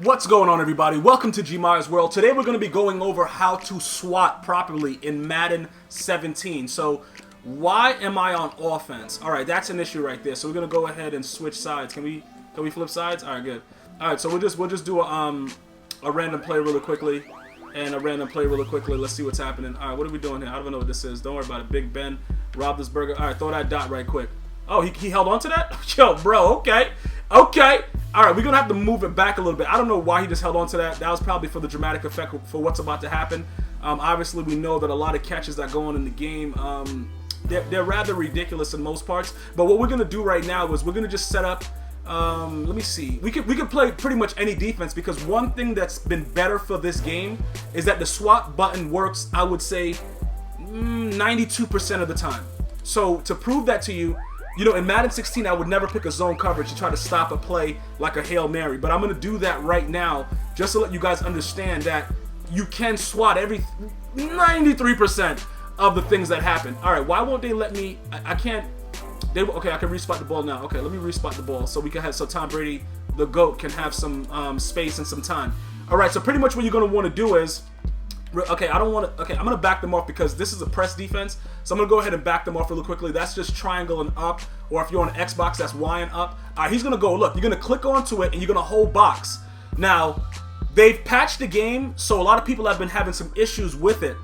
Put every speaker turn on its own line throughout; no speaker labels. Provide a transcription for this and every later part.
What's going on, everybody? Welcome to GmiasWorld. Today we're going to be going over how to SWAT properly in Madden 17. So why am I on offense? All right, that's an issue right there. So we're going to go ahead and switch sides. Can we flip sides? All right, good. All right, so we'll just do a random play really quickly and a random play really quickly. Let's see what's happening. All right, what are we doing here? I don't even know what this is. Don't worry about it. Big Ben robbed this burger. All right, throw that dot right quick. Oh, he held on to that? Yo, bro, okay. Okay. All right, we're going to have to move it back a little bit. I don't know why he just held on to that. That was probably for the dramatic effect for what's about to happen. Obviously, we know that a lot of catches that go on in the game, they're rather ridiculous in most parts. But what we're going to do right now is we're going to just set up, let me see. We could play pretty much any defense because one thing that's been better for this game is that the SWAT button works, I would say, 92% of the time. So to prove that to you, you know, in Madden 16, I would never pick a zone coverage to try to stop a play like a Hail Mary. But I'm going to do that right now just to let you guys understand that you can SWAT every 93% of the things that happen. All right, why won't they let me? I can't. Okay, I can respot the ball now. Okay, let me respot the ball so we can have so Tom Brady, the GOAT, can have some space and some time. All right, so pretty much what you're going to want to do is, okay, I'm going to back them off because this is a press defense. So I'm going to go ahead and back them off really quickly. That's just triangle and up. Or if you're on Xbox, that's Y and up. All right, he's going to go, look, you're going to click onto it and you're going to hold box. Now, they've patched the game, so a lot of people have been having some issues with it.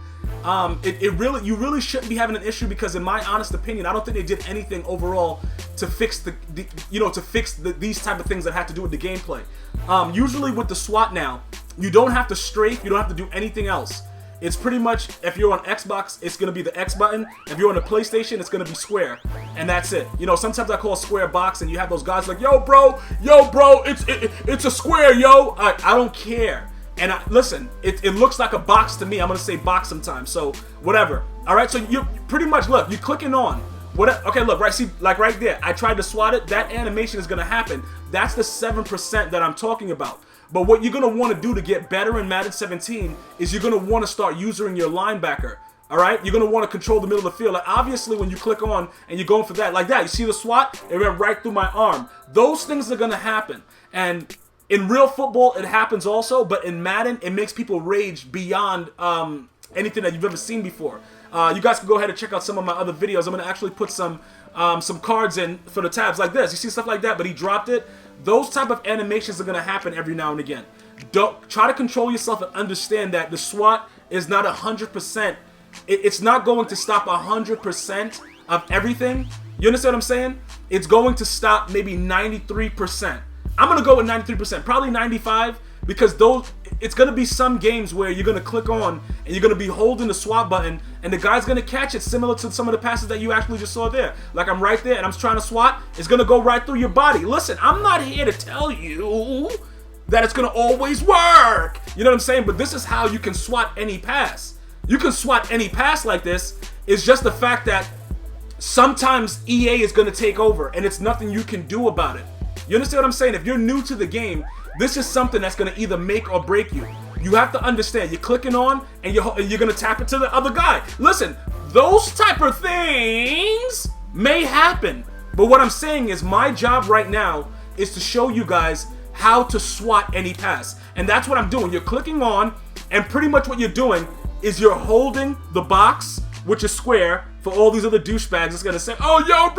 You really shouldn't be having an issue because in my honest opinion, I don't think they did anything overall to fix these type of things that have to do with the gameplay. Usually with the SWAT now, you don't have to strafe, you don't have to do anything else. It's pretty much, if you're on Xbox, it's going to be the X button. If you're on a PlayStation, it's going to be square. And that's it. You know, sometimes I call square box and you have those guys like, yo, bro, it's a square, yo. I don't care. And listen, it looks like a box to me. I'm going to say box sometimes. So, whatever. All right, so you pretty much, look, you're clicking on. Okay, look, right, see, like right there. I tried to SWAT it. That animation is going to happen. That's the 7% that I'm talking about. But what you're going to want to do to get better in Madden 17 is you're going to want to start using your linebacker. All right? You're going to want to control the middle of the field. Like, obviously, when you click on and you're going for that, like that, you see the SWAT? It went right through my arm. Those things are going to happen. And in real football, it happens also. But in Madden, it makes people rage beyond anything that you've ever seen before. You guys can go ahead and check out some of my other videos. I'm going to actually put some cards in for the tabs like this. You see stuff like that, but he dropped it. Those type of animations are going to happen every now and again. Don't try to control yourself and understand that the SWAT is not 100%. It's not going to stop 100% of everything. You understand what I'm saying? It's going to stop maybe 93%. I'm going to go with 93%, probably 95, because it's going to be some games where you're going to click on and you're going to be holding the SWAT button and the guy's going to catch it similar to some of the passes that you actually just saw there. Like I'm right there and I'm trying to SWAT. It's going to go right through your body. Listen, I'm not here to tell you that it's going to always work. You know what I'm saying? But this is how you can SWAT any pass. You can SWAT any pass like this. It's just the fact that sometimes EA is going to take over and it's nothing you can do about it. You understand what I'm saying? If you're new to the game, this is something that's going to either make or break you. You have to understand. You're clicking on and you're going to tap it to the other guy. Listen, those type of things may happen. But what I'm saying is my job right now is to show you guys how to SWAT any pass. And that's what I'm doing. You're clicking on and pretty much what you're doing is you're holding the box, which is square, for all these other douchebags. It's going to say, oh, yo,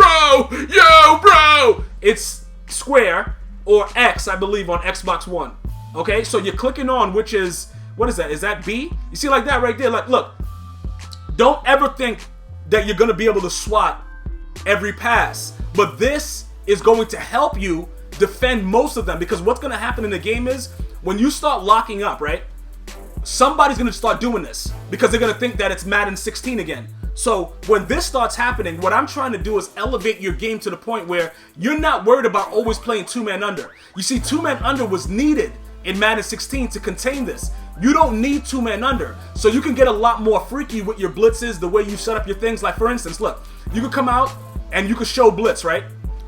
bro. It's square or X, I believe, on Xbox One. Okay, so you're clicking on, which is, what is that? Is that B? You see like that right there? Like, look, don't ever think that you're going to be able to SWAT every pass. But this is going to help you defend most of them because what's going to happen in the game is when you start locking up, right? Somebody's going to start doing this because they're going to think that it's Madden 16 again. So when this starts happening, what I'm trying to do is elevate your game to the point where you're not worried about always playing two-man under. You see, two-man under was needed in Madden 16 to contain this. You don't need two-man under. So you can get a lot more freaky with your blitzes, the way you set up your things. Like for instance, look, you could come out and you could show blitz, right?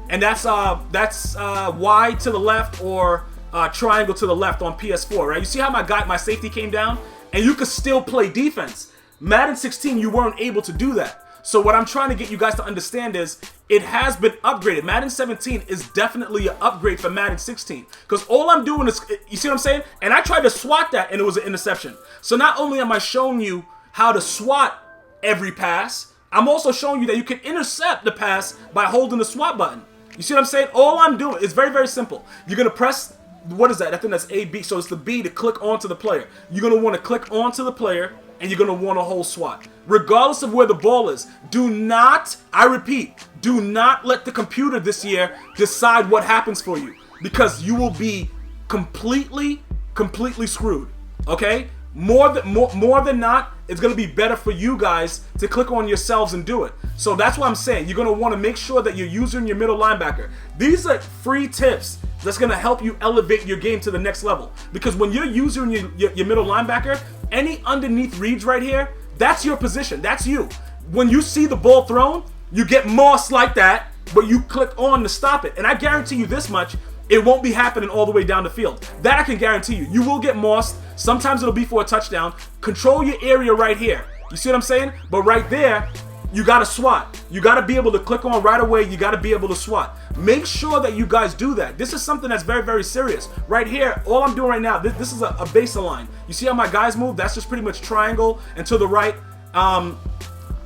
And that's Y to the left or triangle to the left on PS4, right? You see how my safety came down? And you could still play defense. Madden 16, you weren't able to do that. So what I'm trying to get you guys to understand is it has been upgraded. Madden 17 is definitely an upgrade for Madden 16. Because all I'm doing is, you see what I'm saying? And I tried to SWAT that and it was an interception. So not only am I showing you how to SWAT every pass, I'm also showing you that you can intercept the pass by holding the SWAT button. You see what I'm saying? All I'm doing is very, very simple. You're going to press, what is that? I think that's A, B. So it's the B to click onto the player. You're going to want to click onto the player and you're going to want to hold SWAT. Regardless of where the ball is, do not, I repeat, do not let the computer this year decide what happens for you. Because you will be completely screwed. Okay? More than not, it's going to be better for you guys to click on yourselves and do it. So that's what I'm saying. You're going to want to make sure that you're using your middle linebacker. These are free tips that's going to help you elevate your game to the next level. Because when you're using your middle linebacker, any underneath reads right here, that's your position. That's you. When you see the ball thrown, you get mossed like that, but you click on to stop it. And I guarantee you this much, it won't be happening all the way down the field. That I can guarantee you. You will get mossed. Sometimes it'll be for a touchdown. Control your area right here. You see what I'm saying? But right there, you got to SWAT. You got to be able to click on right away. You got to be able to SWAT. Make sure that you guys do that. This is something that's very, very serious. Right here, all I'm doing right now, this is a baseline. You see how my guys move? That's just pretty much triangle and to the right.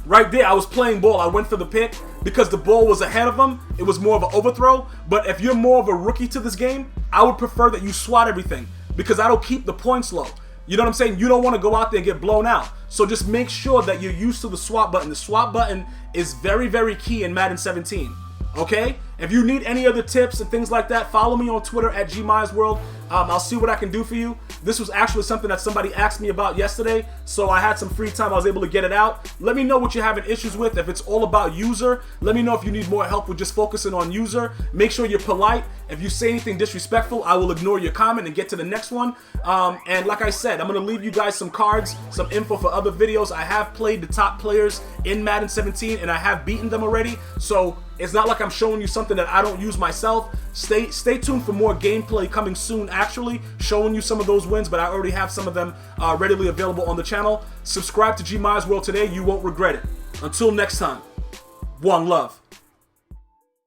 Right there, I was playing ball. I went for the pick because the ball was ahead of him. It was more of an overthrow. But if you're more of a rookie to this game, I would prefer that you SWAT everything because that'll keep the points low. You know what I'm saying? You don't want to go out there and get blown out. So just make sure that you're used to the SWAT button. The SWAT button is very, very key in Madden 17. Okay? If you need any other tips and things like that, follow me on Twitter at GmiasWorld. I'll see what I can do for you. This was actually something that somebody asked me about yesterday, so I had some free time. I was able to get it out. Let me know what you're having issues with. If it's all about user, let me know if you need more help with just focusing on user. Make sure you're polite. If you say anything disrespectful, I will ignore your comment and get to the next one. And like I said, I'm going to leave you guys some cards, some info for other videos. I have played the top players in Madden 17, and I have beaten them already. So it's not like I'm showing you something that I don't use myself. Stay tuned for more gameplay coming soon, actually, showing you some of those wins, but I already have some of them readily available on the channel. Subscribe to GmiasWorld today. You won't regret it. Until next time, one love.